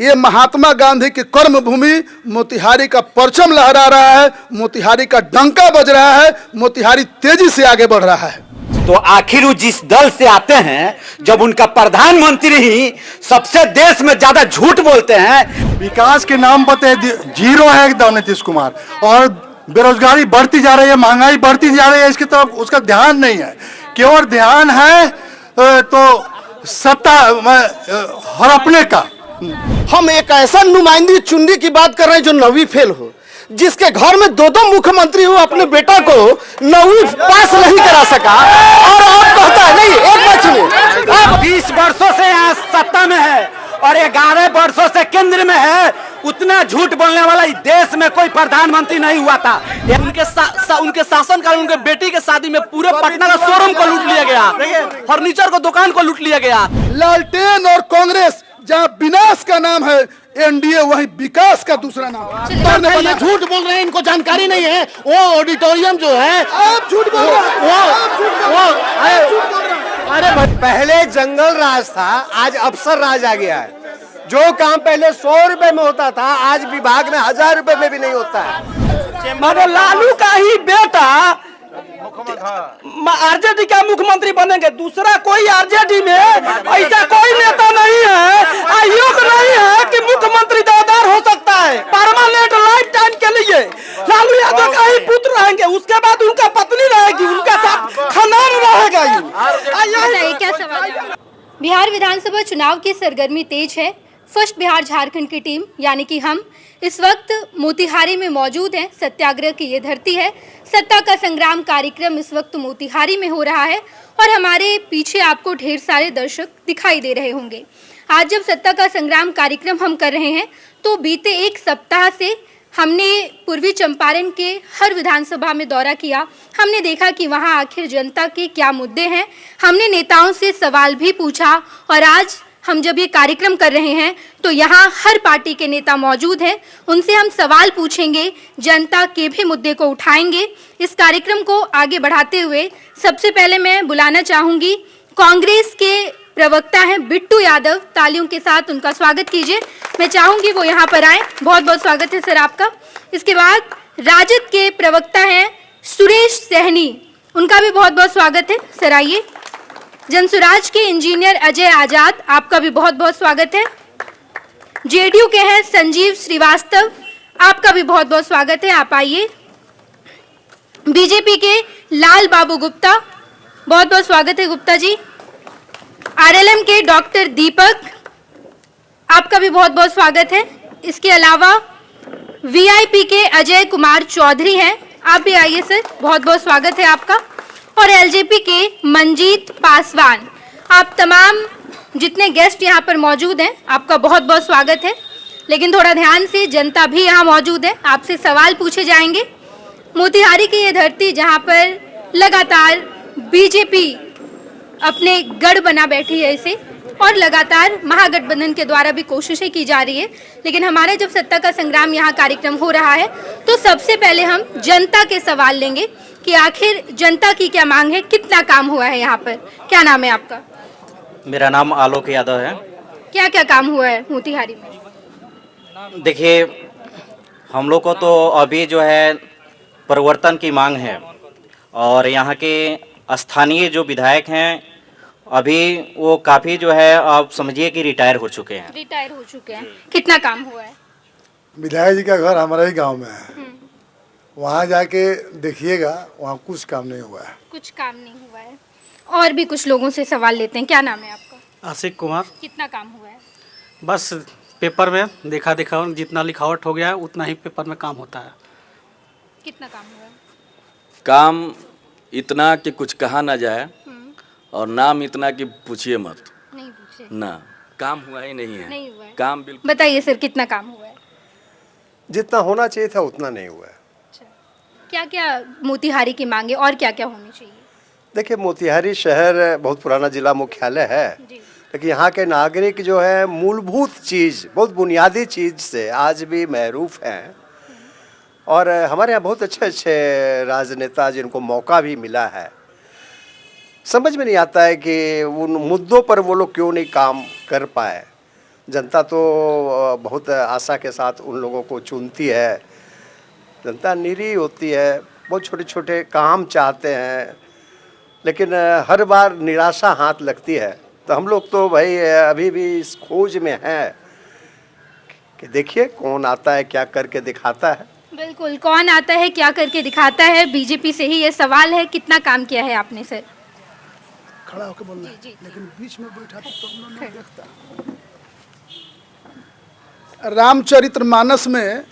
ये महात्मा गांधी की कर्म भूमि मोतिहारी का परचम लहरा रहा है, मोतिहारी का डंका बज रहा है, मोतिहारी तेजी से आगे बढ़ रहा है। तो आखिर वो जिस दल से आते हैं, जब उनका प्रधानमंत्री ही सबसे देश में ज्यादा झूठ बोलते हैं, विकास के नाम पर जीरो है एकदम नीतीश कुमार, और बेरोजगारी बढ़ती जा रही है, महंगाई बढ़ती जा रही है, इसकी तरफ उसका ध्यान नहीं है। केवल ध्यान है तो सत्ता हड़पने का। हम एक ऐसा नुमाइंदी चुनने की बात कर रहे हैं जो 9वीं फेल हो, जिसके घर में दो मुख्यमंत्री हो, अपने बेटा को 9वीं पास नहीं करा सका, और आप कहता है नहीं। एक बात सुनिए, आप 20 वर्षों से यहाँ सत्ता में है और 11 वर्षों से केंद्र में है, उतना झूठ बोलने वाला इस देश में कोई प्रधानमंत्री नहीं हुआ था। उनके शासनकाल में उनके बेटी के शादी में पूरे पटना का शोरूम को लूट लिया गया, फर्नीचर को दुकान को लूट लिया गया। लालटेन और कांग्रेस जहाँ विनाश का नाम है, एनडीए वही विकास का दूसरा नाम। ये झूठ बोल रहे हैं, इनको जानकारी नहीं है। वो ऑडिटोरियम जो है, आप झूठ बोल रहे हैं। अरे पहले जंगल राज था, आज अफसर राज आ गया है। जो काम पहले 100 रुपए में होता था, आज विभाग में 1000 रुपए में भी नहीं होता है। मानो लालू का ही बेटा आरजेडी का मुख्यमंत्री बनेंगे, दूसरा कोई आरजेडी में ऐसा कोई नेता नहीं है, आयोग नहीं है कि मुख्यमंत्री दावेदार हो सकता है परमानेंट लाइफ टाइम के लिए। लालू यादव का ही पुत्र रहेंगे, उसके बाद उनका पत्नी रहेगी, उनका साथ खानदान रहेगा। क्या सवाल है? बिहार विधानसभा चुनाव की सरगर्मी तेज है। फर्स्ट बिहार झारखंड की टीम यानी कि हम इस वक्त मोतिहारी में मौजूद हैं। सत्याग्रह की ये धरती है। सत्ता का संग्राम कार्यक्रम इस वक्त मोतिहारी में हो रहा है और हमारे पीछे आपको ढेर सारे दर्शक दिखाई दे रहे होंगे। आज जब सत्ता का संग्राम कार्यक्रम हम कर रहे हैं तो बीते एक सप्ताह से हमने पूर्वी चंपारण के हर विधानसभा में दौरा किया। हमने देखा कि वहाँ आखिर जनता के क्या मुद्दे हैं। हमने नेताओं से सवाल भी पूछा और आज हम जब ये कार्यक्रम कर रहे हैं तो यहाँ हर पार्टी के नेता मौजूद हैं। उनसे हम सवाल पूछेंगे, जनता के भी मुद्दे को उठाएंगे। इस कार्यक्रम को आगे बढ़ाते हुए सबसे पहले मैं बुलाना चाहूँगी कांग्रेस के प्रवक्ता हैं बिट्टू यादव। तालियों के साथ उनका स्वागत कीजिए। मैं चाहूँगी वो यहाँ पर आए। बहुत बहुत स्वागत है सर आपका। इसके बाद राजद के प्रवक्ता हैं सुरेश सहनी, उनका भी बहुत बहुत स्वागत है। सर आइए। जनसुराज के इंजीनियर अजय आजाद, आपका भी बहुत बहुत स्वागत है। जेडीयू के हैं संजीव श्रीवास्तव, आपका भी बहुत बहुत स्वागत है, आप आइए। बीजेपी के लाल बाबू गुप्ता, बहुत बहुत स्वागत है गुप्ता जी। आरएलएम के डॉक्टर दीपक, आपका भी बहुत बहुत स्वागत है। इसके अलावा वीआईपी के अजय कुमार चौधरी हैं, आप भी आइए सर, बहुत बहुत स्वागत है आपका। और एलजेपी के मंजीत पासवान, आप तमाम जितने गेस्ट यहाँ पर मौजूद हैं आपका बहुत बहुत स्वागत है। लेकिन थोड़ा ध्यान से, जनता भी यहाँ मौजूद है, आपसे सवाल पूछे जाएंगे। मोतिहारी की ये धरती जहाँ पर लगातार बीजेपी अपने गढ़ बना बैठी है इसे, और लगातार महागठबंधन के द्वारा भी कोशिशें की जा रही है। लेकिन हमारा जब सत्ता का संग्राम यहाँ कार्यक्रम हो रहा है तो सबसे पहले हम जनता के सवाल लेंगे कि आखिर जनता की क्या मांग है, कितना काम हुआ है यहाँ पर। क्या नाम है आपका? मेरा नाम आलोक यादव है। क्या क्या काम हुआ है मोतिहारी में? देखिए, हम लोग को तो अभी जो है परिवर्तन की मांग है, और यहाँ के स्थानीय जो विधायक हैं अभी वो काफ़ी जो है आप समझिए कि रिटायर हो चुके हैं। रिटायर हो चुके हैं। कितना काम हुआ है? विधायक जी का घर हमारे ही गांव में है, वहाँ जाके देखिएगा, वहाँ कुछ काम नहीं हुआ है। कुछ काम नहीं हुआ है। और भी कुछ लोगों से सवाल लेते हैं। क्या नाम है आपका? आशिक कुमार। कितना काम हुआ है? बस पेपर में देखा जितना लिखावट हो गया है उतना ही पेपर में काम होता है। कितना काम हुआ है? काम इतना कि कुछ कहा ना जाए, और नाम इतना कि पूछिए मत। नहीं पूछे ना, काम हुआ ही नहीं है। नहीं हुआ है। काम बिल्कुल। बताइए सर, कितना काम हुआ है? जितना होना चाहिए था उतना नहीं हुआ है। क्या क्या मोतिहारी की मांगे और क्या क्या होनी चाहिए? देखिए, मोतिहारी शहर बहुत पुराना जिला मुख्यालय है, लेकिन यहाँ के नागरिक जो है मूलभूत चीज़, बहुत बुनियादी चीज़ से आज भी महरूफ हैं। और हमारे यहाँ बहुत अच्छे अच्छे राजनेता जिनको मौका भी मिला है, समझ में नहीं आता है कि उन मुद्दों पर वो लोग क्यों नहीं काम कर पाए जनता तो बहुत आशा के साथ उन लोगों को चुनती है। जनता निरीह होती है, बहुत छोटे छोटे काम चाहते हैं, लेकिन हर बार निराशा हाथ लगती है। तो हम लोग तो भाई अभी भी इस खोज में हैं कि देखिए कौन आता है, क्या करके दिखाता है। बिल्कुल, कौन आता है क्या करके दिखाता है, बीजेपी से ही ये सवाल है। कितना काम किया है आपने सर? खड़ा होकर बोलना है, लेकिन बीच में बैठा तो नहीं देखता। रामचरितमानस में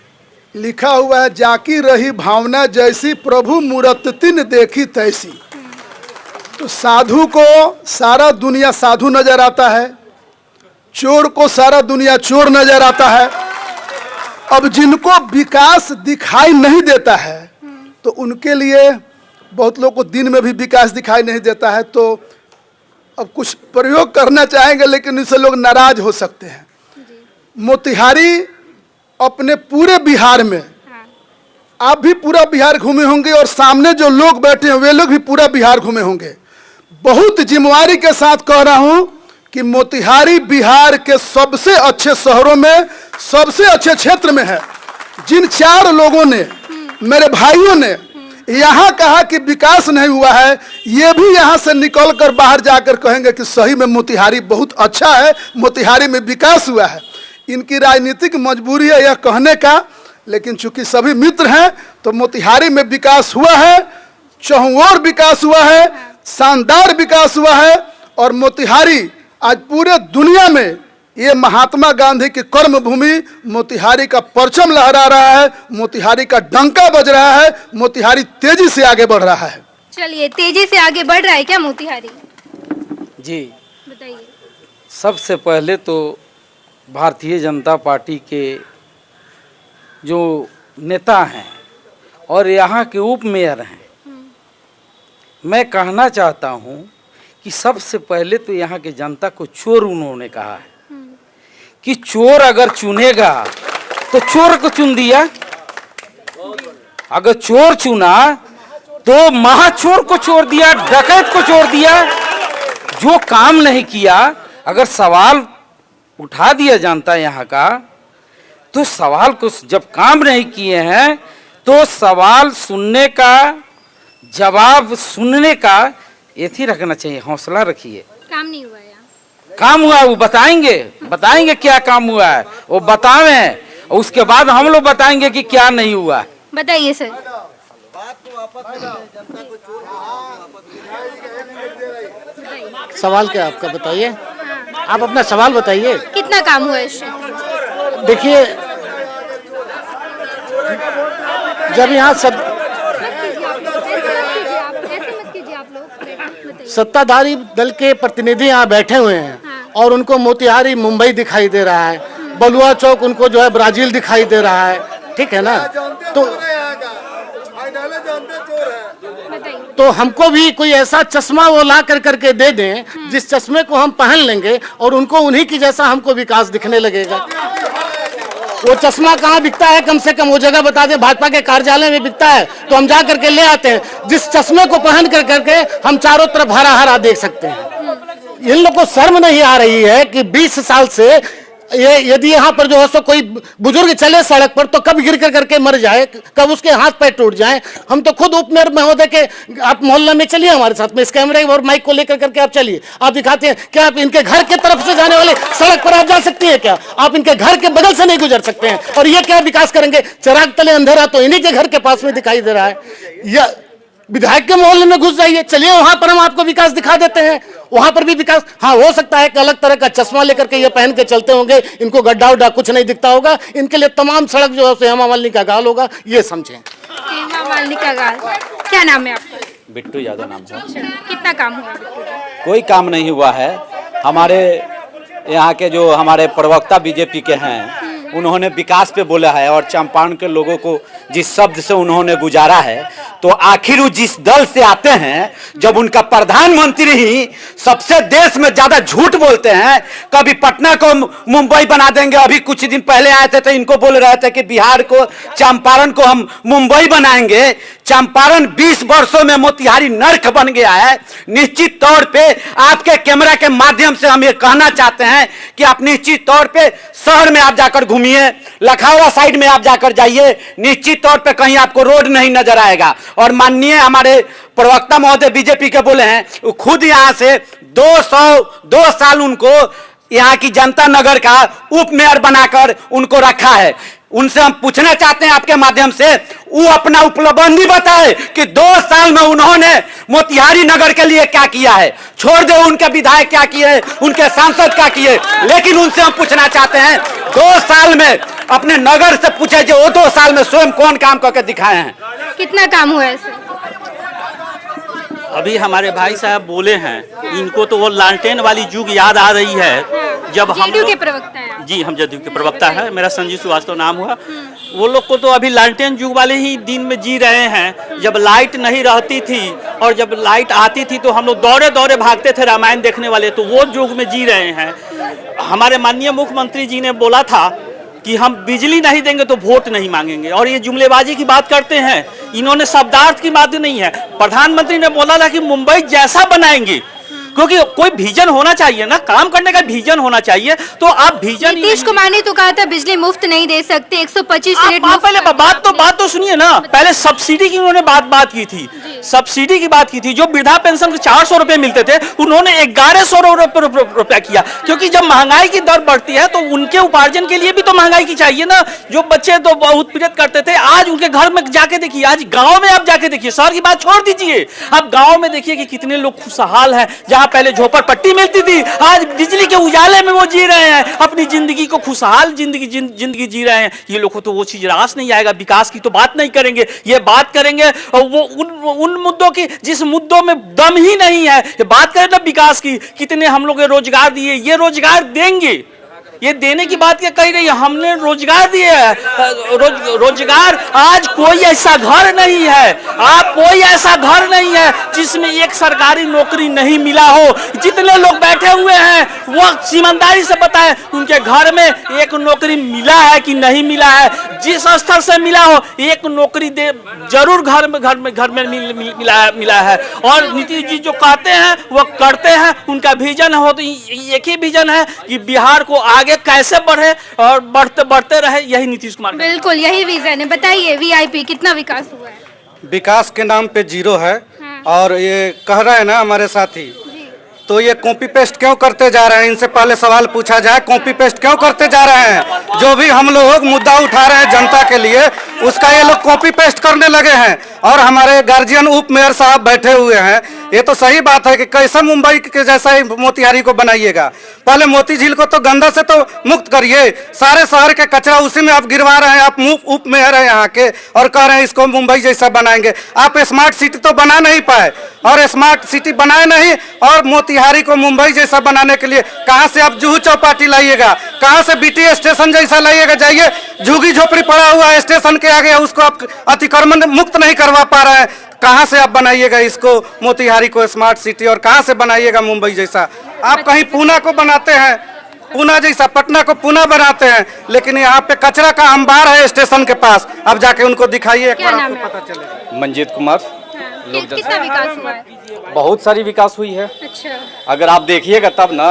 लिखा हुआ है, जाकी रही भावना जैसी प्रभु मूरत तिन देखी तैसी। तो साधु को सारा दुनिया साधु नजर आता है, चोर को सारा दुनिया चोर नजर आता है। अब जिनको विकास दिखाई नहीं देता है तो उनके लिए, बहुत लोग को दिन में भी विकास दिखाई नहीं देता है, तो अब कुछ प्रयोग करना चाहेंगे लेकिन इससे लोग नाराज हो सकते हैं। मोतिहारी अपने पूरे बिहार में, आप भी पूरा बिहार घूमे होंगे और सामने जो लोग बैठे हैं वे लोग भी पूरा बिहार घूमे होंगे। बहुत जिम्मेवारी के साथ कह रहा हूं कि मोतिहारी बिहार के सबसे अच्छे शहरों में, सबसे अच्छे क्षेत्र में है। जिन 4 लोगों ने, मेरे भाइयों ने यहाँ कहा कि विकास नहीं हुआ है, ये भी यहाँ से निकलकर बाहर जाकर कहेंगे कि सही में मोतिहारी बहुत अच्छा है, मोतिहारी में विकास हुआ है। इनकी राजनीतिक मजबूरी है यह कहने का, लेकिन चूंकि सभी मित्र हैं तो मोतिहारी में विकास हुआ है, चहुओर विकास हुआ है, शानदार विकास हुआ है। और मोतिहारी आज पूरे दुनिया में ये महात्मा गांधी की कर्म भूमि, मोतिहारी का परचम लहरा रहा है, मोतिहारी का डंका बज रहा है, मोतिहारी तेजी से आगे बढ़ रहा है। चलिए, तेजी से आगे बढ़ रहा है क्या मोतिहारी? जी, बताइए। सबसे पहले तो भारतीय जनता पार्टी के जो नेता हैं और यहाँ के उप मेयर हैं, मैं कहना चाहता हूँ कि सबसे पहले तो यहाँ के जनता को चोर उन्होंने कहा है कि चोर अगर चुनेगा तो चोर को चुन दिया, अगर चोर चुना तो महाचोर को छोड़ दिया, डकैत को छोड़ दिया। जो काम नहीं किया, अगर सवाल उठा दिया जनता यहाँ का, तो सवाल को जब काम नहीं किए हैं तो सवाल सुनने का, जवाब सुनने का ऐसी रखना चाहिए, हौसला रखिए। काम नहीं हुआ है? काम हुआ वो बताएंगे क्या काम हुआ है, वो बतावें, और उसके बाद हम लोग बताएंगे कि क्या नहीं हुआ। बताइए सर। सवाल क्या आपका, बताइए। आप अपना सवाल बताइए। कितना काम हुआ है इस क्षेत्र? देखिए, जब यहाँ सब सत्ताधारी दल के प्रतिनिधि यहाँ बैठे हुए हैं और उनको मोतिहारी मुंबई दिखाई दे रहा है, बलुआ चौक उनको जो है ब्राजील दिखाई दे रहा है, ठीक है ना। तो हमको भी कोई ऐसा चश्मा वो ला कर करके दे दें जिस चश्मे को हम पहन लेंगे और उनको उन्हीं की जैसा हमको विकास दिखने लगेगा। वो चश्मा कहाँ बिकता है, कम से कम वो जगह बता दे, भाजपा के कार्यालय में बिकता है तो हम जा करके ले आते हैं। जिस चश्मे को पहन कर करके हम चारों तरफ हरा हरा देख सकते हैं। इन लोग को शर्म नहीं आ रही है कि 20 साल से ये यदि यहाँ पर जो है सो कोई बुजुर्ग चले सड़क पर तो कब गिर कर करके मर जाए, कब उसके हाथ पैर टूट जाए। हम तो खुद उपमेयर महोदय के, आप मोहल्ला में चलिए हमारे साथ में, इस कैमरे और माइक को लेकर करके आप चलिए, आप दिखाते हैं क्या आप इनके घर के तरफ से जाने वाले सड़क पर आप जा सकती है क्या? आप इनके घर के बगल से नहीं गुजर सकते हैं। और ये क्या विकास करेंगे? चिराग तले अंधेरा तो इन्हीं के घर के पास में दिखाई दे रहा है। या विधायक के मोहल्ले में घुस जाइए, चलिए वहां पर हम आपको विकास दिखा देते हैं, वहां पर भी विकास। हाँ, हो सकता है कि अलग तरह का चश्मा लेकर के ये पहन के चलते होंगे, इनको गड्ढा उड्ढा कुछ नहीं दिखता होगा, इनके लिए तमाम सड़क जो है हेमा मालिनी का गाल होगा, ये समझें। हेमा मालिनी का गाल। क्या नाम है आपका? बिट्टू यादव नाम है। कितना काम हुआ बिट्टू जी? कोई काम नहीं हुआ है। हमारे यहाँ के जो हमारे प्रवक्ता बीजेपी के हैं, उन्होंने विकास पे बोला है और चंपारण के लोगों को जिस शब्द से उन्होंने गुजारा है, तो आखिर वो जिस दल से आते हैं, जब उनका प्रधानमंत्री ही सबसे देश में ज्यादा झूठ बोलते हैं, कभी पटना को मुंबई बना देंगे, अभी कुछ दिन पहले आए थे तो इनको बोल रहे थे कि बिहार को, चंपारण को हम मुंबई बनाएंगे। चंपारण 20 वर्षों में मोतिहारी नर्क बन गया है। निश्चित तौर पे आपके कैमरा के माध्यम से हम ये कहना चाहते हैं कि आप निश्चित तौर पे शहर में आप जाकर घूमिए, लखावड़ा साइड में आप जाकर जाइए, निश्चित तौर पे कहीं आपको रोड नहीं नजर आएगा। और माननीय हमारे प्रवक्ता महोदय बीजेपी के बोले हैं, वो खुद यहाँ से 2 साल उनको यहाँ की जनता नगर का उप मेयर बनाकर उनको रखा है। उनसे हम पूछना चाहते हैं आपके माध्यम से, वो अपना उपलब्धि बताए कि 2 साल में उन्होंने मोतिहारी नगर के लिए क्या किया है। छोड़ दो उनके विधायक क्या किए, उनके सांसद क्या किए, लेकिन उनसे हम पूछना चाहते हैं 2 साल में अपने नगर से पूछे जो वो 2 साल में स्वयं कौन काम करके दिखाए हैं। कितना काम हुआ है सर? अभी हमारे भाई साहब बोले हैं, इनको तो वो लालटेन वाली युग याद आ रही है जब हम जदयू के प्रवक्ता हैं। जी, हम जदयू के प्रवक्ता है, मेरा संजीव श्रीवास्तव नाम हुआ। वो लोग को तो अभी लालटेन युग वाले ही दिन में जी रहे हैं, जब लाइट नहीं रहती थी और जब लाइट आती थी तो हम लोग दौड़े दौड़े भागते थे रामायण देखने वाले, तो वो युग में जी रहे हैं। हमारे माननीय मुख्यमंत्री जी ने बोला था कि हम बिजली नहीं देंगे तो वोट नहीं मांगेंगे, और ये जुमलेबाजी की बात करते हैं। इन्होंने शब्दार्थ की बात नहीं है। प्रधानमंत्री ने बोला था कि मुंबई जैसा बनाएंगे, क्योंकि कोई विजन होना चाहिए ना, काम करने का विजन होना चाहिए। तो आप विजन, नीतीश कुमार ने तो कहा था बिजली मुफ्त नहीं दे सकते, 125 यूनिट मुफ्त। पहले बात तो सुनिए ना, पहले सब्सिडी की उन्होंने बात की थी, सब्सिडी की बात की थी। जो वृद्धा पेंशन के 400 रुपए मिलते थे, उन्होंने 1100 रुपया किया, क्योंकि जब महंगाई की दर बढ़ती है तो उनके उपार्जन के लिए भी तो महंगाई की चाहिए ना। जो बच्चे तो बहुत पीड़ित करते थे, आज उनके घर में जाके देखिए, आज गाँव में आप जाके देखिए, शहर की बात छोड़ दीजिए, आप गाँव में देखिए कि कितने लोग खुशहाल हैं। जहाँ पहले झोपड़पट्टी मिलती थी, आज बिजली के उजाले में वो जी रहे हैं, अपनी जिंदगी को खुशहाल जिंदगी जी रहे हैं। ये लोग को तो वो चीज रास नहीं आएगा। विकास की तो बात नहीं करेंगे, ये बात करेंगे और वो उन मुद्दों की जिस मुद्दों में दम ही नहीं है। ये बात करें ना विकास की, कितने हम लोग रोजगार दिए, ये रोजगार देंगे, ये देने की बात क्या कही रही है, हमने रोजगार दिए है। रोजगार, आज कोई ऐसा घर नहीं है, आप कोई ऐसा घर नहीं है जिसमें एक सरकारी नौकरी नहीं मिला हो। जितने लोग बैठे हुए हैं वो ईमानदारी से बताएं, उनके घर में एक नौकरी मिला है कि नहीं मिला है। जिस स्तर से मिला हो, एक नौकरी दे जरूर घर में मिला है। और नीतीश जी जो कहते हैं वो करते हैं, उनका विजन हो तो एक ही विजन है कि बिहार को आगे कैसे बढ़े और बढ़ते रहे, यही नीतीश कुमार। बिल्कुल यही विजन है। बताइए वीआईपी कितना विकास हुआ है? विकास के नाम पे 0 है। और ये कह रहे हैं ना हमारे साथी, तो ये कॉपी पेस्ट क्यों करते जा रहे हैं? इनसे पहले सवाल पूछा जाए, कॉपी पेस्ट क्यों करते जा रहे हैं? जो भी हम लोग मुद्दा उठा रहे हैं जनता के लिए, उसका ये लोग कॉपी पेस्ट करने लगे हैं। और हमारे गार्जियन उप मेयर साहब बैठे हुए हैं। ये तो सही बात है कि कैसे मुंबई के जैसा ही मोतिहारी को बनाइएगा। पहले मोती झील को तो गंदा से तो मुक्त करिए। सारे शहर के कचरा उसी में आप गिरवा रहे हैं। आप उप मेयर है यहाँ के और कह रहे हैं इसको मुंबई जैसा बनाएंगे। आप स्मार्ट सिटी तो बना नहीं पाए, और स्मार्ट सिटी बनाए नहीं, और मोतिहारी को मुंबई जैसा बनाने के लिए कहाँ से आप जुहू चौपाटी लाइएगा, कहाँ से बीटी स्टेशन जैसा लाइएगा? जाइए, झुग्गी झोपड़ी पड़ा हुआ है स्टेशन के आगे, उसको आप अतिक्रमण मुक्त नहीं करवा पा रहे हैं। कहाँ से आप बनाइएगा इसको, मोतिहारी को स्मार्ट सिटी, और कहाँ से बनाइएगा मुंबई जैसा? आप कहीं पूना को बनाते हैं, पूना जैसा, पटना को पूना बनाते हैं, लेकिन यहाँ पे कचरा का अंबार है स्टेशन के पास। अब जाके उनको दिखाइए, एक बार आपको पता चलेगा। मंजीत कुमार। कितना विकास हुआ है? बहुत सारी विकास हुई है। अच्छा, अगर आप देखिएगा तब ना,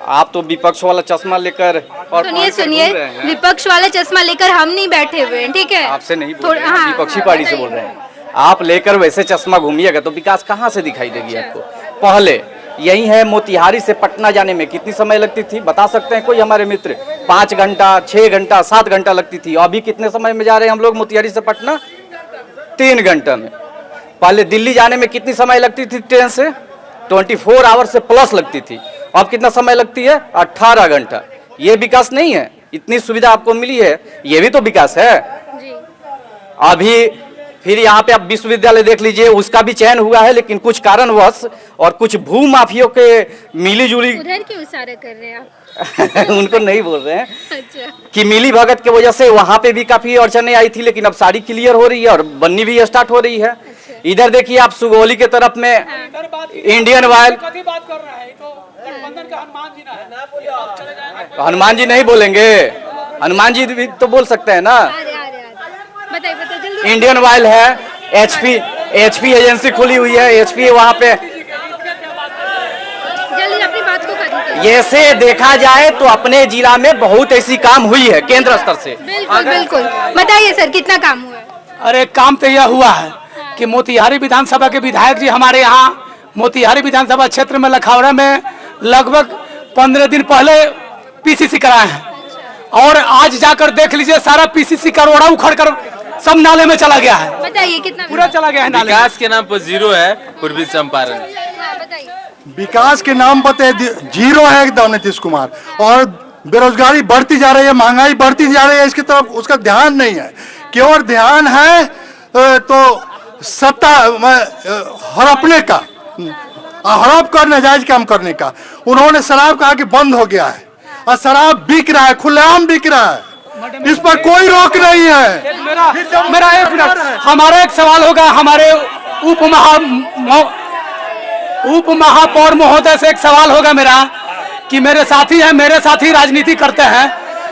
आप तो विपक्ष वाला चश्मा लेकर और सुनिए, विपक्ष वाला चश्मा लेकर हम नहीं बैठे हुए हैं, ठीक है? आपसे नहीं बोल रहे हैं, विपक्षी पार्टी से बोल रहे हैं। आप लेकर वैसे चश्मा घूमिएगा तो विकास कहाँ से दिखाई देगी आपको? पहले यही है, मोतिहारी से पटना जाने में कितनी समय लगती थी बता सकते हैं कोई हमारे मित्र? 5 घंटा, 6 घंटा, 7 घंटा लगती थी। अभी कितने समय में जा रहे हैं हम लोग मोतिहारी से पटना? 3 घंटा में। पहले दिल्ली जाने में कितनी समय लगती थी ट्रेन से? 24 आवर से प्लस लगती थी। अब कितना समय लगती है? 18 घंटा। ये विकास नहीं है? इतनी सुविधा आपको मिली है, ये भी तो विकास है। अभी फिर यहाँ पे आप विश्वविद्यालय देख लीजिए, उसका भी चयन हुआ है, लेकिन कुछ कारणवश और कुछ भू माफियों के मिली जुली, उधर क्यों इशारा कर रहे हैं आप? उनको नहीं बोल रहे हैं। अच्छा। कि मिली भगत की वजह से वहाँ पे भी काफी अड़चने आई थी, लेकिन अब सारी क्लियर हो रही है और बननी भी स्टार्ट हो रही है। अच्छा। इधर देखिए आप सुगौली के तरफ में इंडियन ऑयल, हनुमान जी नहीं बोलेंगे, हनुमान जी भी तो बोल सकते हैं ना। इंडियन ऑयल है, HP एजेंसी खुली हुई है। HP वहाँ पे जल्दी अपनी बात को करिए। ऐसे देखा जाए तो अपने जिला में बहुत ऐसी काम हुई है केंद्र स्तर से। बिल्कुल बिल्कुल, बताइए सर कितना काम हुआ है? अरे काम तो यह हुआ है कि मोतिहारी विधानसभा के विधायक जी हमारे यहाँ मोतिहारी विधानसभा क्षेत्र में लखावड़ा में लगभग 15 दिन पहले PCC कराए हैं, और आज जाकर देख लीजिए सारा PCC करोड़ा उखड़ कर सब नाले में चला गया है। बताइए कितना पूरा चला गया है नाले में। विकास के नाम पर 0 है पूर्वी चंपारण। बताइए। विकास के नाम पर 0 है एकदम नीतीश कुमार, और बेरोजगारी बढ़ती जा रही है, महंगाई बढ़ती जा रही है, इसकी तरफ उसका ध्यान नहीं है। केवल ध्यान है तो सत्ता हड़पने का, हड़प कर नाजायज काम करने का। उन्होंने शराब कहा कि बंद हो गया है, और शराब बिक रहा है, खुलेआम बिक रहा है, इस पर कोई रोक नहीं है। मेरा एक मिनट, हमारा एक सवाल होगा हमारे उप महापौर महोदय से एक सवाल होगा मेरा, कि मेरे साथी हैं, मेरे साथी राजनीति करते हैं,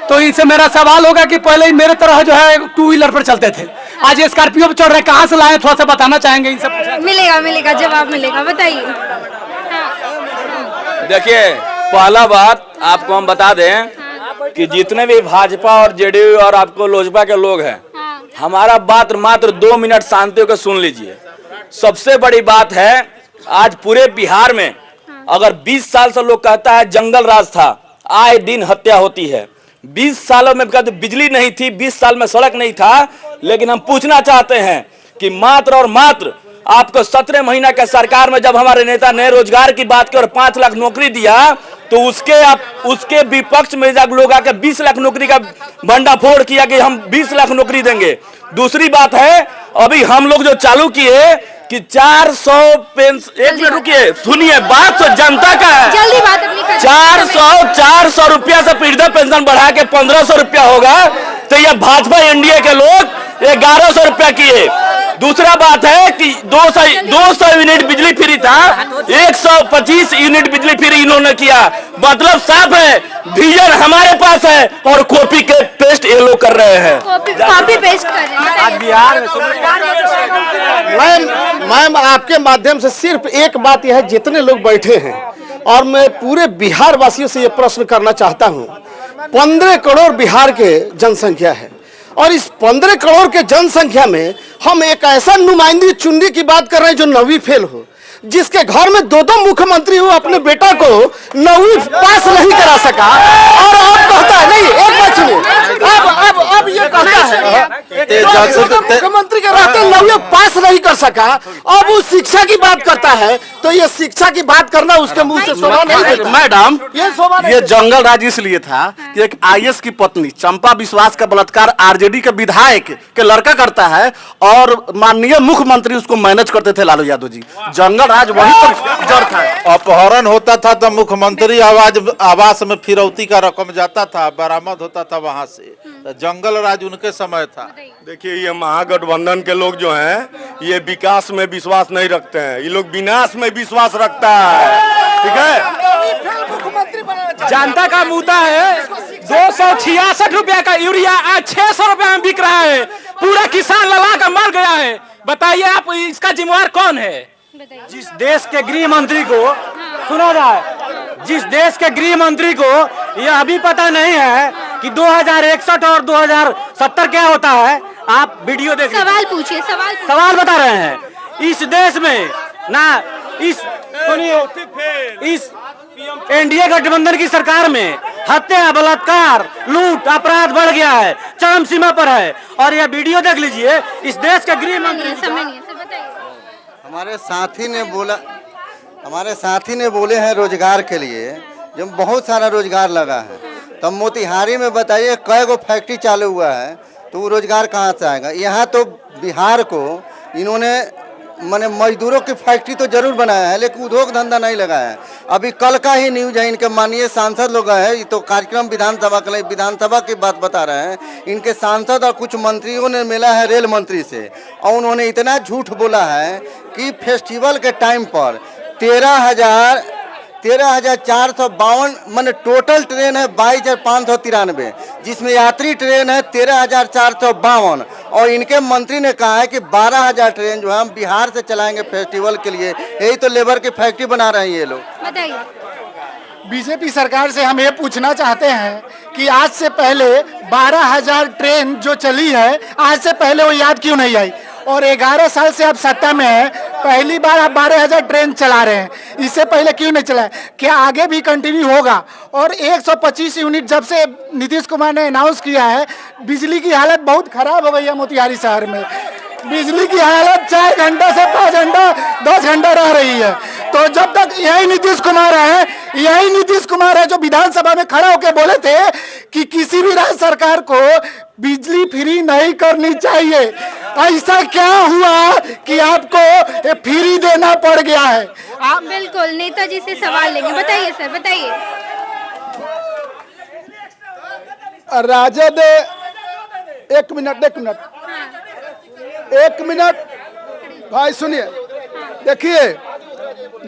तो इनसे मेरा सवाल होगा कि पहले ही मेरे तरह जो है 2 व्हीलर पर चलते थे, आज स्कॉर्पियो पर चढ़ रहे, कहाँ से लाए, थोड़ा सा बताना चाहेंगे इनसे? मिलेगा जवाब मिलेगा, बताइए। देखिए, पहला बात आपको हम बता दें कि जितने भी भाजपा और JDU और आपको लोजपा के लोग हैं, हमारा बात मात्र 2 मिनट शांति होकर सुन लीजिए। सबसे बड़ी बात है, आज पूरे बिहार में अगर 20 साल से लोग कहता है जंगल राज था, आए दिन हत्या होती है। 20 सालों में कभी बिजली नहीं थी, 20 साल में सड़क नहीं था, लेकिन हम पूछना चाहते हैं कि मात्र और मात्र आपको 17 महीना के सरकार में जब हमारे नेता ने रोजगार की बात की और 5 लाख नौकरी दिया, तो उसके विपक्ष में जब लोग आकर 20 लाख नौकरी का भंडाफोड़ किया कि हम 20 लाख नौकरी देंगे। दूसरी बात है, अभी हम लोग जो चालू किए कि 400 पेंशन, 1 मिनट रुकिए, सुनिए बात तो जनता का है। जल्दी बात अपनी करिए। 400 रुपया से वृद्धा पेंशन बढ़ा के 1500 रुपया होगा, तो ये भाजपा एनडीए के लोग 1100 रुपया किए। दूसरा बात है कि 200 यूनिट बिजली फ्री था, 125 यूनिट बिजली फ्री इन्होंने किया। मतलब साफ है, विजन हमारे पास है और कॉपी के पेस्ट ये लोग कर रहे हैं। कॉपी पेस्ट कर रहे हैं। आज बिहार में मैम आपके माध्यम से सिर्फ एक बात यह है, जितने लोग बैठे हैं और मैं पूरे बिहार वासियों से ये प्रश्न करना चाहता हूँ, 15 करोड़ बिहार के जनसंख्या है, और इस 15 करोड़ के जनसंख्या में हम एक ऐसा नुमाइंदी चुनने की बात कर रहे हैं जो 9वीं फेल हो, जिसके घर में 2 मुख्यमंत्री हो, अपने बेटा को 9वीं पास नहीं करा सका, और अब कहता है नहीं, एक बात सुनिए, अब ये कहता है मुख्यमंत्री के रहते 9वीं पास नहीं कर सका, अब वो शिक्षा की बात करता है, तो ये शिक्षा की बात करना उसके मुंह से शोभा नहीं देता। मैडम, ये जंगल राज इसलिए था कि एक IAS की पत्नी चंपा विश्वास का बलात्कार RJD के विधायक के लड़का करता है, और माननीय मुख्यमंत्री उसको मैनेज करते थे लालू यादव जी। जंगल राज वहीं पर जड़ था। अपहरण होता था तो मुख्यमंत्री आवास में फिरौती का रकम जाता था, बरामद होता था वहां से। तो जंगल राज उनके समय था। देखिए, ये महागठबंधन के लोग जो हैं, ये विकास में विश्वास नहीं रखते हैं, ये लोग विनाश में विश्वास रखता है। ठीक है, जनता का मुद्दा है 266 रुपया का यूरिया आज 600 रुपया में बिक रहा है, पूरा किसान लला कर मर गया है। बताइए आप इसका जिम्मेवार कौन है? जिस देश के गृह मंत्री को सुना जाए, जिस देश के गृह मंत्री को यह अभी पता नहीं है कि 2061 और 2070 क्या होता है, आप वीडियो देख सवाल पूछिए। सवाल बता रहे हैं। इस देश में ना, इस सुनिए, इस एनडीए गठबंधन की सरकार में हत्या, बलात्कार, लूट, अपराध बढ़ गया है, चरम सीमा पर है। और यह वीडियो देख लीजिए, इस देश के गृह मंत्री हमारे साथी ने बोले हैं रोजगार के लिए, जब बहुत सारा रोजगार लगा है, तब मोतिहारी में बताइए कई गो फैक्ट्री चालू हुआ है, तो वो रोजगार कहाँ से आएगा? यहाँ तो बिहार को इन्होंने माने मजदूरों की फैक्ट्री तो जरूर बनाया है, लेकिन उद्योग धंधा नहीं लगाया है। अभी कल का ही न्यूज है, इनके माननीय सांसद लोग हैं, ये तो कार्यक्रम विधानसभा की बात बता रहे हैं। इनके सांसद और कुछ मंत्रियों ने मिला है रेल मंत्री से, और उन्होंने इतना झूठ बोला है कि फेस्टिवल के टाइम पर 13,452 माने टोटल ट्रेन है 22,593, जिसमें यात्री ट्रेन है 13,452, और इनके मंत्री ने कहा है कि 12,000 ट्रेन जो है हम बिहार से चलाएंगे फेस्टिवल के लिए। यही तो लेबर की फैक्ट्री बना रहे हैं ये लोग। बताइए। बीजेपी सरकार से हम ये पूछना चाहते हैं कि आज से पहले 12,000 ट्रेन जो चली है, आज से पहले वो याद क्यों नहीं आई? और 11 साल से आप सत्ता में हैं, पहली बार आप 12,000 ट्रेन चला रहे हैं, इससे पहले क्यों नहीं चलाए? क्या आगे भी कंटिन्यू होगा? और 125 यूनिट जब से नीतीश कुमार ने अनाउंस किया है, बिजली की हालत बहुत खराब हो गई है मोतिहारी शहर में। बिजली की हालत 4 घंटा से 5 घंटा 10 घंटा रह रही है। तो जब तक यही नीतीश कुमार है जो विधानसभा में खड़ा होकर बोले थे कि किसी भी राज्य सरकार को बिजली फ्री नहीं करनी चाहिए, ऐसा क्या हुआ कि आपको फ्री देना पड़ गया है? आप बिल्कुल नेताजी से सवाल लेंगे। बताइए सर, बताइए। राजद एक मिनट भाई सुनिए, देखिए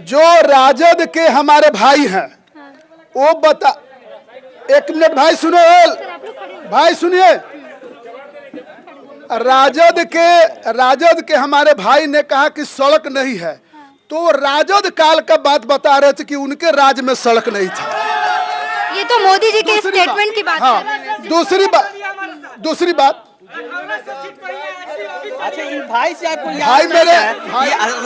जो राजद के हमारे भाई हैं वो बता, एक मिनट भाई सुनो, भाई सुनिए, राजद के हमारे भाई ने कहा कि सड़क नहीं है, तो राजद काल का बात बता रहे थे कि उनके राज्य में सड़क नहीं था। ये तो मोदी जी के स्टेटमेंट की बात। हाँ, दूसरी बात अच्छा, इन भाई से आपको भाई मेरे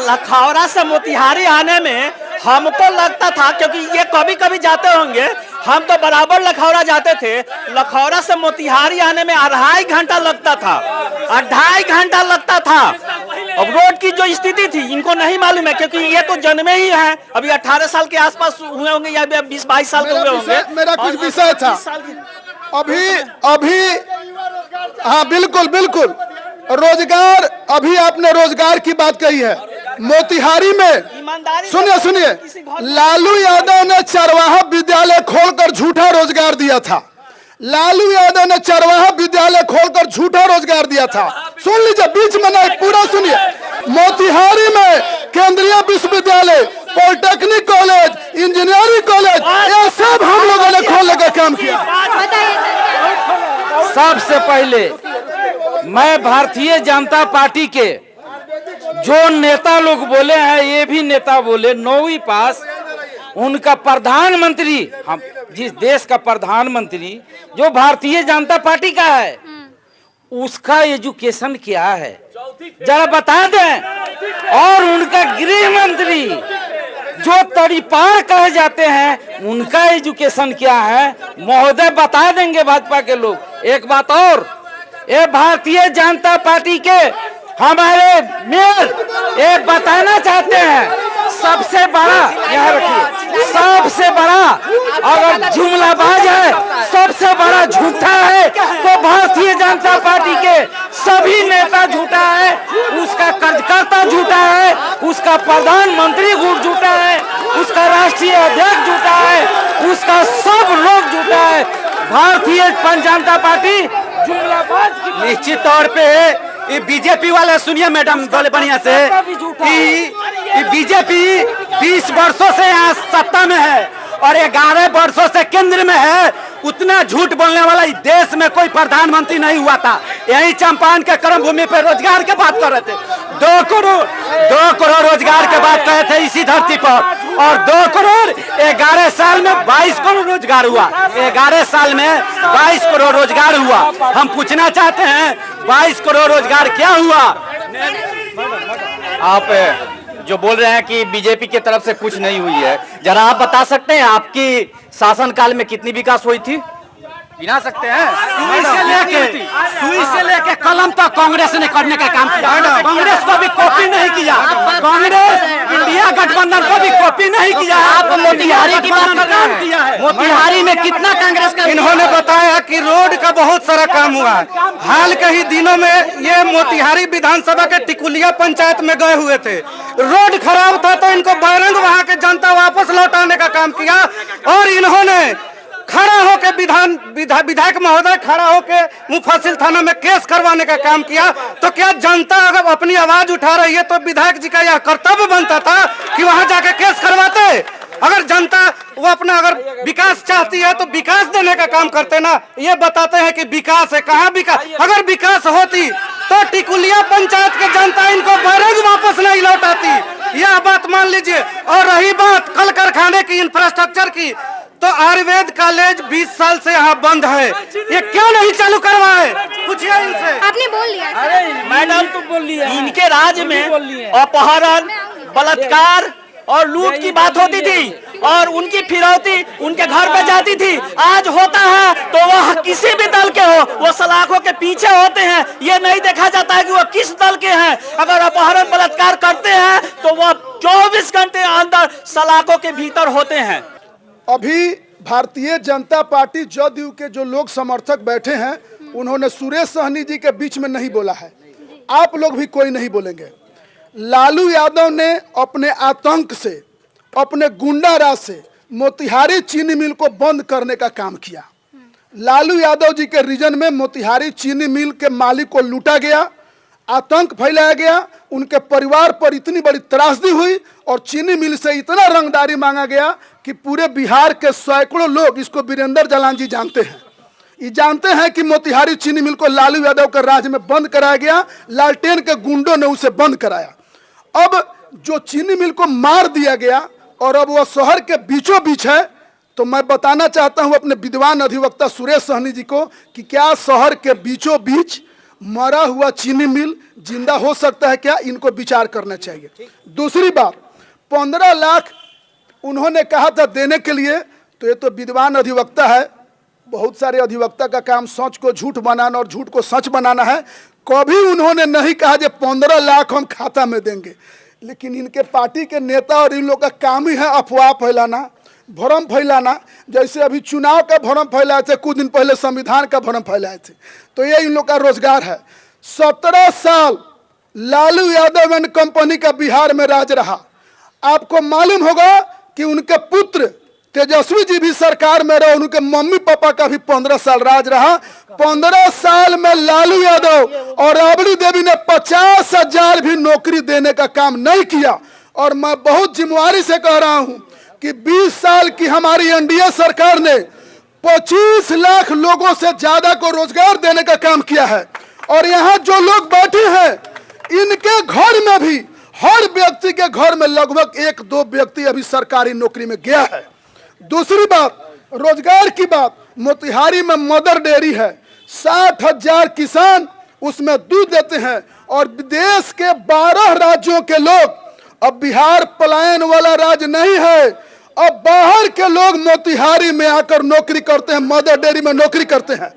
लखौरा से मोतिहारी आने में हमको लगता था, क्योंकि ये कभी कभी जाते होंगे, हम तो बराबर लखौरा जाते थे, लखौरा से मोतिहारी आने में 2.5 घंटा लगता था, 2.5 घंटा लगता था। अब रोड की जो स्थिति थी इनको नहीं मालूम है, क्योंकि ये तो जन्मे ही हैं, अभी 18 साल के आसपास हुए होंगे या 20-22 साल के हुए होंगे। मेरा कुछ विषय था अभी हाँ बिल्कुल रोजगार, अभी आपने रोजगार की बात कही है। मोतिहारी में सुनिए, लालू यादव ने चरवाहा विद्यालय खोलकर झूठा रोजगार दिया था। लालू यादव ने चरवाहा विद्यालय खोलकर झूठा रोजगार दिया था। सुन लीजिए, बीच में नहीं, पूरा सुनिए। मोतिहारी में केंद्रीय विश्वविद्यालय, पॉलिटेक्निक कॉलेज, इंजीनियरिंग कॉलेज, ये सब हम लोगों ने खोलने का काम किया। सबसे पहले मैं भारतीय जनता पार्टी के जो नेता लोग बोले हैं, ये भी नेता बोले 9वीं पास, उनका प्रधानमंत्री, हम जिस देश का प्रधानमंत्री जो भारतीय जनता पार्टी का है, उसका एजुकेशन क्या है जरा बता दें। और उनका गृह मंत्री जो तड़ीपार कहे जाते हैं, उनका एजुकेशन क्या है महोदय बता देंगे भाजपा के लोग। एक बात और, ये भारतीय जनता पार्टी के हमारे मेयर ये बताना चाहते हैं, सबसे बड़ा, यहाँ रखिए, सबसे बड़ा अगर जुमलाबाज है, सबसे बड़ा झूठा है तो भारतीय जनता पार्टी के सभी नेता झूठा है, उसका कार्यकर्ता झूठा है, उसका प्रधानमंत्री झूठा है, उसका राष्ट्रीय अध्यक्ष झूठा है, उसका सब लोग झूठा है। भारतीय जनता पार्टी जुमलाबाज। निश्चित तौर पे ये बीजेपी वाले, सुनिए मैडम बोले बढ़िया से, कि बीजेपी 20 वर्षों से यहाँ सत्ता में है और 11 वर्षों से केंद्र में है। उतना झूठ बोलने वाला इस देश में कोई प्रधानमंत्री नहीं हुआ था। यही चंपारण के कर्म भूमि पे रोजगार के बात कर रहे थे, 2 करोड़ रोजगार के बात कर रहे थे इसी धरती पर, और 2 करोड़ 11 साल में 22 करोड़ रोजगार हुआ। 11 साल में 22 करोड़ रोजगार हुआ। हम पूछना चाहते हैं 22 करोड़ रोजगार क्या हुआ? आप जो बोल रहे हैं कि बीजेपी की तरफ से कुछ नहीं हुई है, जरा आप बता सकते हैं आपकी शासनकाल में कितनी विकास हुई थी? गिना सकते हैं? सुई से लेके कलम तक कांग्रेस ने करने का काम किया। कांग्रेस को भी कॉपी नहीं किया, कांग्रेस इंडिया गठबंधन को भी कॉपी नहीं किया। आप मोतिहारी की बात कर रहे हैं, मोतिहारी में कितना कांग्रेस का? इन्होंने बताया कि रोड का बहुत सारा काम हुआ है। हाल के ही दिनों में ये मोतिहारी विधानसभा के टिकुलिया पंचायत में गए हुए थे, रोड खराब था तो इनको बैरंग वहां के जनता वापस लौटाने का काम किया, और इन्होंने खड़ा होकर विधायक महोदय खड़ा होकर मुफस्सिल थाना में केस करवाने का काम किया। तो क्या जनता अगर अपनी आवाज उठा रही है तो विधायक जी का यह कर्तव्य बनता था कि वहां जाके केस करवाते? अगर जनता वो अपना अगर विकास चाहती है तो विकास देने का काम करते ना। ये बताते हैं कि विकास है, कहाँ विकास? अगर विकास होती तो टिकुलिया पंचायत के जनता इनको बैरंग वापस नहीं लौटाती, यह बात मान लीजिए। और रही बात कल कारखाने की इंफ्रास्ट्रक्चर की, तो आयुर्वेद कॉलेज 20 साल से यहाँ बंद है, ये क्यों नहीं चालू करवाए? पूछिए इनसे। आपने बोल लिया। अरे मैडम तो बोल लिया, इनके राज्य में अपहरण, बलात्कार और लूट की बात होती थी और उनकी फिरौती उनके घर पे जाती थी। आज होता है तो वह किसी भी दल के हो, वो सलाखों के पीछे होते हैं, ये नहीं देखा जाता है कि वो किस दल के हैं। अगर अपहरण बलात्कार करते हैं तो वह 24 घंटे अंदर सलाखों के भीतर होते हैं। अभी भारतीय जनता पार्टी जदयू के जो लोग समर्थक बैठे हैं, उन्होंने सुरेश सहनी जी के बीच में नहीं बोला है, आप लोग भी कोई नहीं बोलेंगे। लालू यादव ने अपने आतंक से, अपने गुंडा राज से मोतिहारी चीनी मिल को बंद करने का काम किया। लालू यादव जी के रीजन में मोतिहारी चीनी मिल के मालिक को लूटा गया, आतंक फैलाया गया, उनके परिवार पर इतनी बड़ी त्रासदी हुई और चीनी मिल से इतना रंगदारी मांगा गया कि पूरे बिहार के सैकड़ों लोग, इसको वीरेंद्र जालान जी जानते हैं, ये जानते हैं कि मोतिहारी चीनी मिल को लालू यादव के राज में बंद कराया गया, लालटेन के गुंडों ने उसे बंद कराया। अब जो चीनी मिल को मार दिया गया और अब वह शहर के बीचों बीच है, तो मैं बताना चाहता हूं अपने विद्वान अधिवक्ता सुरेश सहनी जी को कि क्या शहर के बीचों बीच मरा हुआ चीनी मिल जिंदा हो सकता है क्या? इनको विचार करना चाहिए। दूसरी बात, 15 लाख उन्होंने कहा था देने के लिए, तो ये तो विद्वान अधिवक्ता है, बहुत सारे अधिवक्ता का काम सच को झूठ बनाना और झूठ को सच बनाना है। कभी उन्होंने नहीं कहा कि 15 लाख हम खाता में देंगे, लेकिन इनके पार्टी के नेता और इन लोग का काम ही है अफवाह फैलाना, भ्रम फैलाना। जैसे अभी चुनाव का भ्रम फैलाए थे, कुछ दिन पहले संविधान का भ्रम फैलाए थे, तो ये इन लोग का रोजगार है। 17 साल लालू यादव एंड कंपनी का बिहार में राज रहा। आपको मालूम होगा कि उनके पुत्र तेजस्वी जी भी सरकार में रहे, उनके मम्मी पापा का भी 15 साल राज रहा। 15 साल में लालू यादव और राबड़ी देवी ने 50,000 भी नौकरी देने का काम नहीं किया। और मैं बहुत जिम्मेवारी से कह रहा हूं कि 20 साल की हमारी एनडीए सरकार ने 25 लाख लोगों से ज्यादा को रोजगार देने का काम किया है। और यहाँ जो लोग बैठे हैं, इनके घर में भी, हर व्यक्ति के घर में लगभग 1-2 व्यक्ति अभी सरकारी नौकरी में गया है। दूसरी बात, रोजगार की बात, मोतिहारी में मदर डेयरी है, 60,000 किसान उसमें दूध देते हैं और देश के 12 राज्यों के लोग, अब बिहार पलायन वाला राज्य नहीं है, अब बाहर के लोग मोतिहारी में आकर नौकरी करते हैं, मदर डेयरी में नौकरी करते हैं।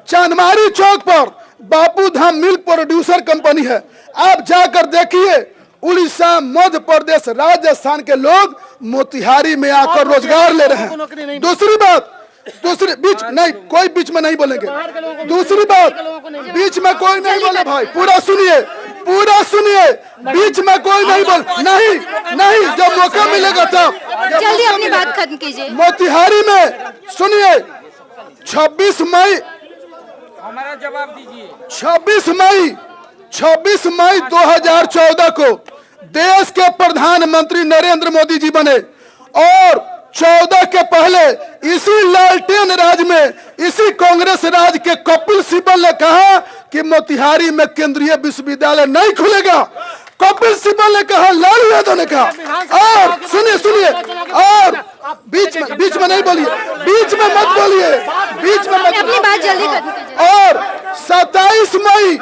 चांदमारी चौक पर Bapu Dham milk producer company है, आप जाकर देखिए, उड़ीसा, मध्य प्रदेश, राजस्थान के लोग मोतिहारी में आकर रोजगार ले रहे हैं। दूसरी बात, बीच नहीं, कोई बीच में नहीं बोलेंगे। दूसरी बात, बीच में कोई नहीं बोले भाई, पूरा सुनिए, पूरा सुनिए, बीच में कोई नहीं बोल, नहीं, जब मौका मिलेगा तब जल्दी अपनी बात खत्म कीजिए। मोतिहारी में सुनिए, 26 मई, हमारा जवाब दीजिए। 26 मई 2014 को देश के प्रधानमंत्री नरेंद्र मोदी जी बने और 14 के पहले इसी लालटेन राज में, इसी कांग्रेस राज के कपिल सिब्बल ने कहा कि मोतिहारी में केंद्रीय विश्वविद्यालय नहीं खुलेगा। कपिल सिब्बल ने कहा, लालू यादव ने कहा। और सुनिए, और बीच में नहीं बोलिए, बीच में मत बोलिए, बीच में मत, अपनी बात जल्दी खत्म कीजिए। और 27 मई,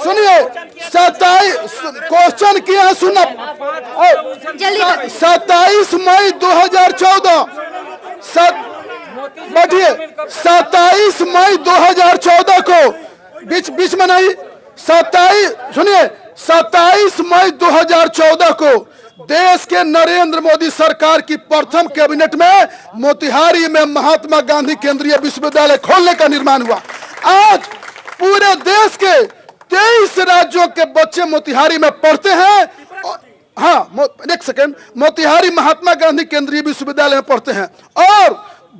सुनिए, 27 क्वेश्चन किया, सुना, 27 मई 2014, बैठिए, 27 मई 2014 को, बीच में नहीं, 27 मई 2014 को देश के नरेंद्र मोदी सरकार की प्रथम कैबिनेट में मोतिहारी में महात्मा गांधी केंद्रीय विश्वविद्यालय खोलने का निर्माण हुआ। आज पूरे देश के 23 राज्यों के बच्चे मोतिहारी में पढ़ते हैं। हाँ, एक सेकेंड, मोतिहारी महात्मा गांधी केंद्रीय विश्वविद्यालय में पढ़ते हैं और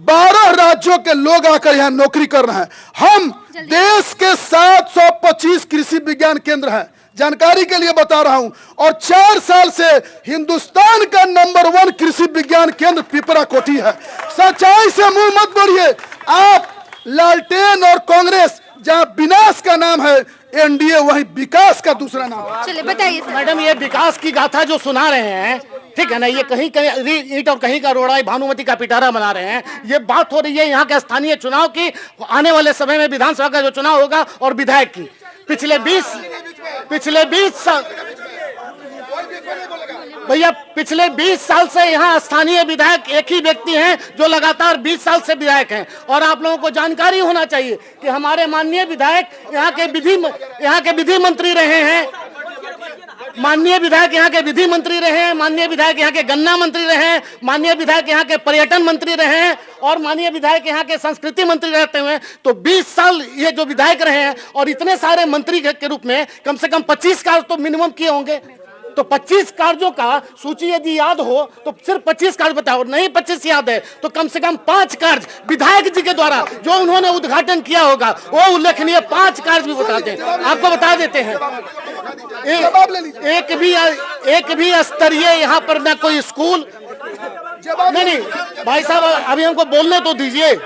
12 राज्यों के लोग आकर यहाँ नौकरी कर रहे हैं। हम देश के 725 कृषि विज्ञान केंद्र हैं, जानकारी के लिए बता रहा हूं, और 4 साल से हिंदुस्तान का नंबर 1 कृषि विज्ञान केंद्र पिपरा कोठी है। सच्चाई से मुंह मत मोड़िए। आप लालटेन और कांग्रेस जहां विनाश का नाम है, एनडीए वही विकास का दूसरा नाम है। चलिए बताइए सर। मैडम, ये विकास की गाथा जो सुना रहे हैं, ठीक है ना, ये कहीं कहीं ईंट और कहीं का रोड़ा, भानुमति का पिटारा बना रहे हैं। ये बात हो रही है यहाँ के स्थानीय चुनाव की, आने वाले समय में विधानसभा का जो चुनाव होगा और विधायक की। पिछले 20 साल भैया, पिछले 20 साल से यहाँ स्थानीय विधायक एक ही व्यक्ति हैं जो लगातार 20 साल से विधायक हैं। और आप लोगों को जानकारी होना चाहिए कि हमारे माननीय विधायक यहाँ के विधि मंत्री रहे हैं, माननीय विधायक यहाँ के विधि मंत्री रहे हैं, माननीय विधायक यहाँ के गन्ना मंत्री रहे हैं, माननीय विधायक यहाँ के पर्यटन मंत्री रहे हैं और माननीय विधायक यहाँ के संस्कृति मंत्री रहते हुए। तो 20 साल ये जो विधायक रहे हैं और इतने सारे मंत्री के रूप में कम से कम 25 कार्य तो मिनिमम किए होंगे। तो 25 कार्यों का सूची यदि याद हो तो सिर्फ 25 कार्य बताओ, नहीं 25 याद है तो कम से कम 5 कार्य विधायक जी के द्वारा जो उन्होंने उद्घाटन किया होगा वो उल्लेखनीय 5 कार्य भी बताते हैं। आपको बता देते हैं, एक भी स्तरीय यहाँ पर ना कोई स्कूल, नहीं भाई साहब अभी हमको बोलने तो दीजिए।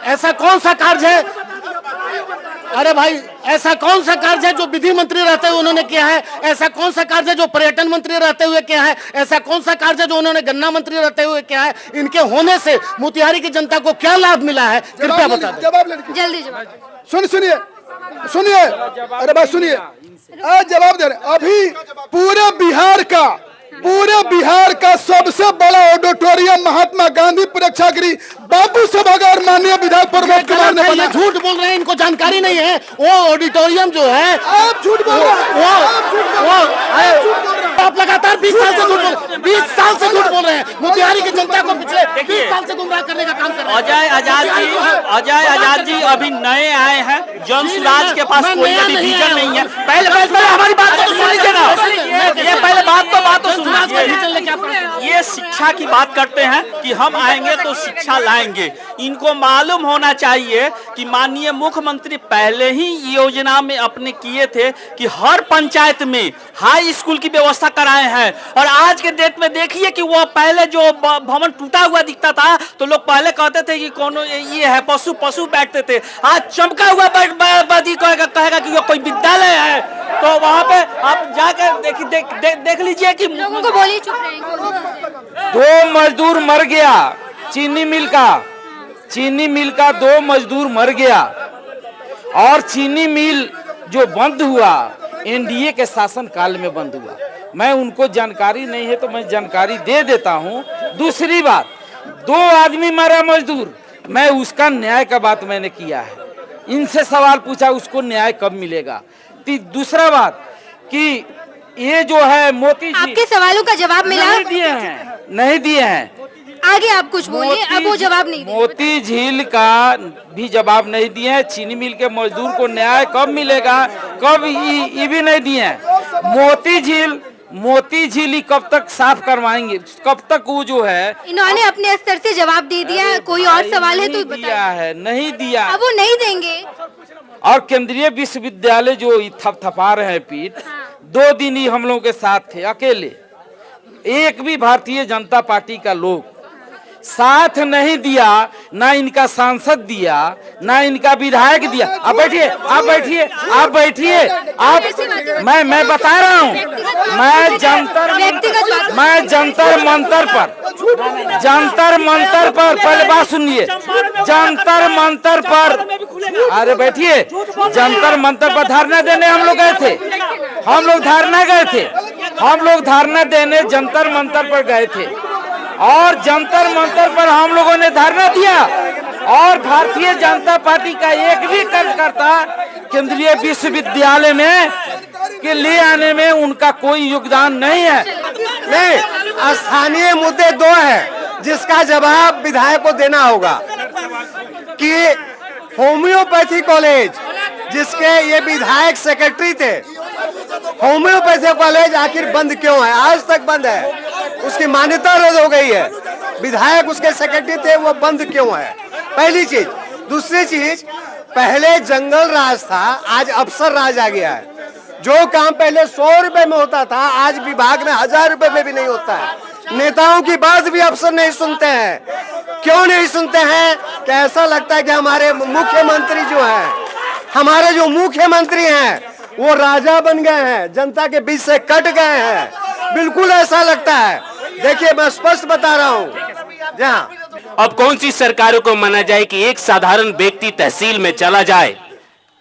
ऐसा कौन सा कार्य है, अरे भाई ऐसा कौन सा कार्य है जो विधि मंत्री रहते हुए उन्होंने किया है? ऐसा कौन सा कार्य है जो पर्यटन मंत्री रहते हुए किया है? ऐसा कौन सा कार्य है जो उन्होंने गन्ना मंत्री रहते हुए किया है? इनके होने से मोतिहारी की जनता को क्या लाभ मिला है, कृपया बता दें। जल्दी जवाब। सुनिए, अरे बात सुनिए, जवाब दे रहे। अभी पूरे बिहार का सबसे बड़ा ऑडिटोरियम महात्मा गांधी प्रेक्षागृह बाबू सभागार माननीय विधायक प्रमोद कुमार ने बनाया। झूठ बोल रहे हैं, इनको जानकारी नहीं है। वो ऑडिटोरियम जो है, आप झूठ बोल रहे हैं। आप लगातार 20 साल से झूठ बोल रहे हैं। मोतिहारी की जनता को पिछले 20 साल से गुमराह करने का काम कर रहे हैं। अजय आजाद जी अभी नए आए हैं, जन सुराज के पास कोई अभी विजन नहीं है। पहले हमारी बात तो सुन लीजिए ना, ये पहले बात तो सुन लीजिए। ये शिक्षा की बात करते हैं कि हम आएंगे तो शिक्षा लाएंगे। इनको मालूम होना चाहिए कि माननीय मुख्यमंत्री पहले ही योजना में अपने किए थे कि हर पंचायत में हाई स्कूल की व्यवस्था कराए हैं। और आज के डेट में देखिए कि वो पहले जो भवन टूटा हुआ दिखता था तो लोग पहले कहते थे कि कौन ये है, पशु बैठते थे। आज चमका हुआ बदी कहेगा कि वो कोई विद्यालय है। तो वहाँ पे आप जाकर देख लीजिए कि लोगों को बोलिए, चुप रहेंगे। 2 मजदूर मर गया चीनी मिल का 2 मजदूर मर गया। और चीनी मिल जो बंद हुआ एनडीए के शासन काल में बंद हुआ। मैं उनको जानकारी नहीं है तो मैं जानकारी दे देता हूं। दूसरी बात, 2 आदमी मरा मजदूर, मैं उसका न्याय का बात मैंने किया है। इनसे सवाल पूछा उसको न्याय कब मिलेगा। दूसरा बात कि ये जो है मोती, आपके सवालों का जवाब मिला? नहीं दिए हैं। आगे आप कुछ बोलिए, अब वो जवाब नहीं दिए। मोती झील का भी जवाब नहीं दिए हैं। चीनी मिल के मजदूर को न्याय कब मिलेगा, कब ये भी नहीं दिए हैं। मोती झील ही कब तक साफ करवाएंगे, कब तक वो जो है। इन्होंने अपने स्तर से जवाब दे दिया। कोई और सवाल है तो बताइए। नहीं दिया, अब वो नहीं देंगे। और केंद्रीय विश्वविद्यालय जो थपथपा रहे हैं पीठ, 2 दिन ही हम लोगों के साथ थे अकेले। एक भी भारतीय जनता पार्टी का लोग साथ नहीं दिया, ना इनका सांसद दिया, ना इनका विधायक दिया। आप बैठिए, मैं बता रहा हूँ। मैं जंतर मंतर पर पहले बात सुनिए। जंतर मंतर पर, अरे बैठिए, जंतर मंतर पर धरना देने हम लोग गए थे। हम लोग धरना देने जंतर मंतर पर गए थे और जंतर मंतर पर हम लोगों ने धरना दिया। और भारतीय जनता पार्टी का एक भी कार्यकर्ता केंद्रीय विश्वविद्यालय में के ले आने में उनका कोई योगदान नहीं है। नहीं, स्थानीय मुद्दे 2 हैं जिसका जवाब विधायक को देना होगा कि होम्योपैथी कॉलेज जिसके ये विधायक सेक्रेटरी थे, होम्योपैथी कॉलेज आखिर बंद क्यों है? आज तक बंद है, उसकी मान्यता रद्द हो गई है। विधायक उसके सेक्रेटरी थे, वो बंद क्यों है? पहली चीज। दूसरी चीज, पहले जंगल राज था, आज अफसर राज आ गया है। जो काम पहले 100 रुपए में होता था आज विभाग में 1000 रुपए में भी नहीं होता है। नेताओं की बात भी अफसर नहीं सुनते हैं। क्यों नहीं सुनते हैं? कि ऐसा लगता है कि हमारे मुख्यमंत्री जो है हमारे जो मुख्यमंत्री हैं वो राजा बन गए हैं, जनता के बीच से कट गए हैं, बिल्कुल ऐसा लगता है। देखिए मैं स्पष्ट बता रहा हूँ। जहाँ अब कौन सी सरकारों को माना जाए कि एक साधारण व्यक्ति तहसील में चला जाए,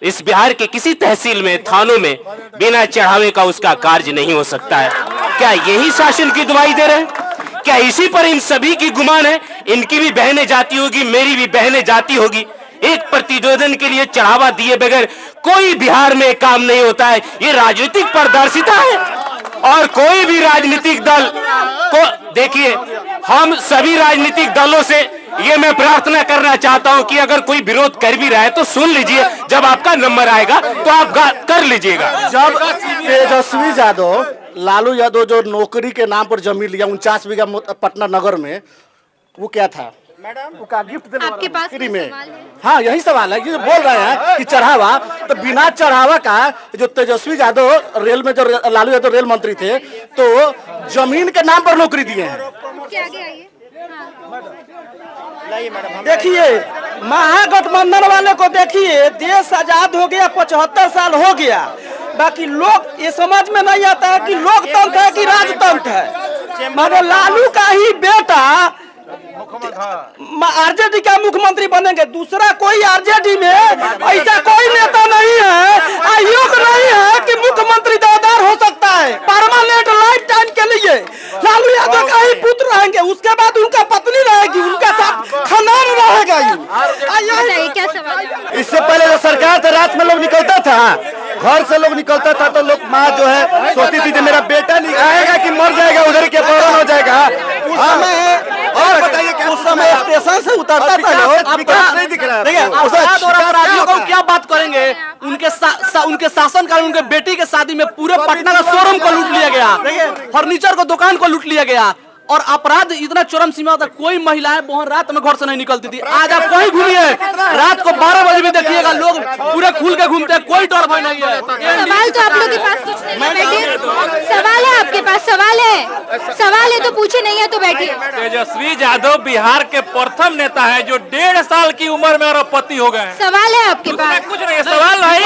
इस बिहार के किसी तहसील में, थानों में बिना चढ़ावे का उसका कार्य नहीं हो सकता है। क्या यही शासन की दुहाई दे रहे हैं? क्या इसी पर इन सभी की गुमान है? इनकी भी बहनें जाती होगी, मेरी भी बहनें जाती होगी। एक प्रतिवेदन के लिए चढ़ावा दिए बगैर कोई बिहार में काम नहीं होता है। ये राजनीतिक पारदर्शिता है। और कोई भी राजनीतिक दल को देखिए, हम सभी राजनीतिक दलों से ये मैं प्रार्थना करना चाहता हूं कि अगर कोई विरोध कर भी रहा है तो सुन लीजिए, जब आपका नंबर आएगा तो आप कर लीजिएगा। जब तेजस्वी यादव, लालू यादव जो नौकरी के नाम पर जमीन लिया 49 बीघा पटना नगर में, वो क्या था मैडम? वो का गिफ्ट देने आपके पास फ्री में। हाँ यही सवाल है। ये बोल रहे हैं कि चढ़ावा, तो बिना चढ़ावा का जो तेजस्वी यादव रेल में, जो लालू यादव रेल मंत्री थे, तो जमीन के नाम पर नौकरी दिए हैं। देखिए महागठबंधन वाले को देखिए, देश आजाद हो गया, 75 साल हो गया, बाकी लोग ये समझ में नहीं आता है कि लोकतंत्र है कि राजतंत्र है। मानो लालू का ही बेटा आरजेडी का मुख्यमंत्री बनेंगे, दूसरा कोई आरजेडी में ऐसा कोई नेता नहीं है, आयोग नहीं है कि मुख्यमंत्री दावेदार हो सकता है परमानेंट लाइफ टाइम के लिए। लालू यादव का ही पुत्र रहेंगे, उसके बाद उनका पत्नी रहेगी, उनका साथ खानदान रहेगा। क्या सवाल? इससे पहले जो सरकार था, रात में लोग निकलता था, घर से लोग निकलता था तो लोग माँ जो है सोचती थी कि मेरा बेटा नहीं आएगा कि मर जाएगा, उधर के फौरन हो जाएगा। और बताइए उस समय स्टेशन से उतरता था लोग, विकास नहीं दिख रहा है। देखिए अपराधियों को क्या बात करेंगे, उनके शासनकाल उनके बेटी के शादी में पूरे पटना का शोरूम को लूट लिया गया, फर्नीचर को दुकान को लूट लिया गया, और अपराध इतना चरम सीमा था, कोई महिलाएं बहुत रात में घर से नहीं निकलती थी। आज आप कहीं घूमिए, रात को 12 बजे भी देखिएगा, लोग पूरे खुल के घूमते हैं, कोई डर भय नहीं है। सवाल तो आप लोगों के पास कुछ नहीं है, सवाल है आपके पास, सवाल है तो पूछे, नहीं है तो बैठिए। तेजस्वी यादव बिहार के प्रथम नेता है जो 1.5 साल की उम्र में अरबपति हो गए। सवाल है आपके पास? कुछ नहीं, सवाल नहीं।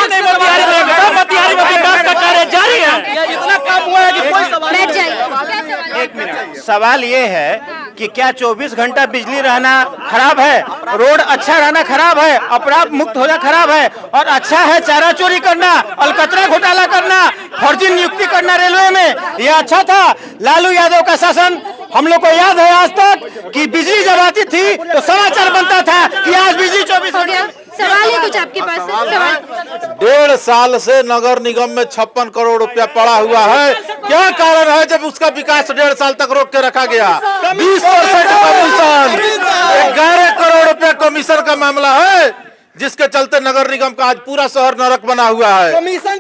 मोतिहारी में विकास का कार्य जारी है, इतना काम हुआ है कि कोई सवाल। बैठ जाइए। एक मिनट, सवाल ये है कि क्या 24 घंटा बिजली रहना खराब है, रोड अच्छा रहना खराब है, अपराध मुक्त होना खराब है, और अच्छा है चारा चोरी करना, अलकतरा घोटाला करना, फर्जी नियुक्ति करना रेलवे में, ये अच्छा था? लालू यादव का शासन हम लोग को याद है आज तक कि बिजली जब आती थी तो समाचार बनता था कि आज बिजली 24 घंटे। सवाल है कुछ आपके पास? सवाल। 1.5 साल से नगर निगम में 56 करोड़ रुपया पड़ा हुआ है। क्या कारण है जब उसका विकास 1.5 साल तक रोक के रखा गया? 20% कमीशन, 11 करोड़ रुपया कमीशन का मामला है, जिसके चलते नगर निगम का आज पूरा शहर नरक बना हुआ है। कमीशन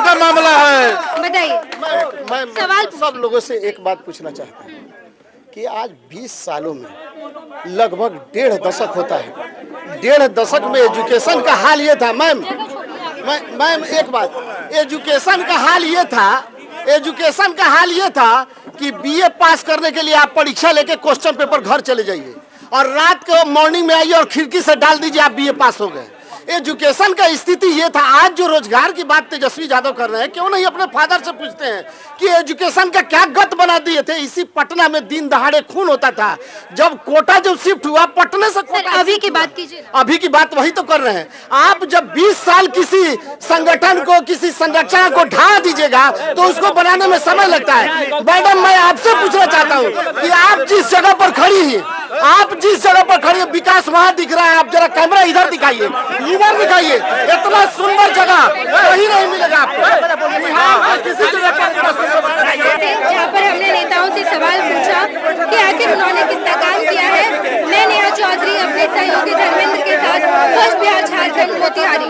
का मामला है। बताइए। सवाल सब लोगों से एक बात पूछना चाहता हूँ कि आज 20 सालों में लगभग 1.5 दशक होता है, 1.5 दशक में एजुकेशन का हाल ये था। मैम एक बात, एजुकेशन का हाल ये था कि बीए पास करने के लिए आप परीक्षा लेके क्वेश्चन पेपर घर चले जाइए, और रात को मॉर्निंग में आइए और खिड़की से डाल दीजिए आप बीए पास हो गए। एजुकेशन का स्थिति ये था। आज जो रोजगार की बात तेजस्वी यादव कर रहे हैं, क्यों नहीं अपने फादर से पूछते हैं कि एजुकेशन का क्या गत बना दिए थे? इसी पटना में दिन दहाड़े खून होता था। जब कोटा जब शिफ्ट हुआ पटने से कोटा, अभी की बात कीजिए। अभी की बात वही तो कर रहे हैं आप। जब 20 साल किसी संगठन को, किसी संरचना को ढा दीजिएगा तो उसको बनाने में समय लगता है। मैडम मैं आपसे पूछना चाहता हूँ कि आप जिस जगह पर खड़ी हैं, विकास वहाँ दिख रहा है, आप जरा कैमरा इधर दिखाइए, इधर दिखाइए, इतना सुंदर जगह कहीं नहीं मिलेगा आपको किसी जगह पर। जहाँ पर हमने नेताओं से सवाल पूछा कि आखिर उन्होंने कितना काम किया है। मैं नेहा चौधरी अपने सहयोगी धर्मेंद्र के साथ फर्स्ट बिहार झारखंड मोतिहारी।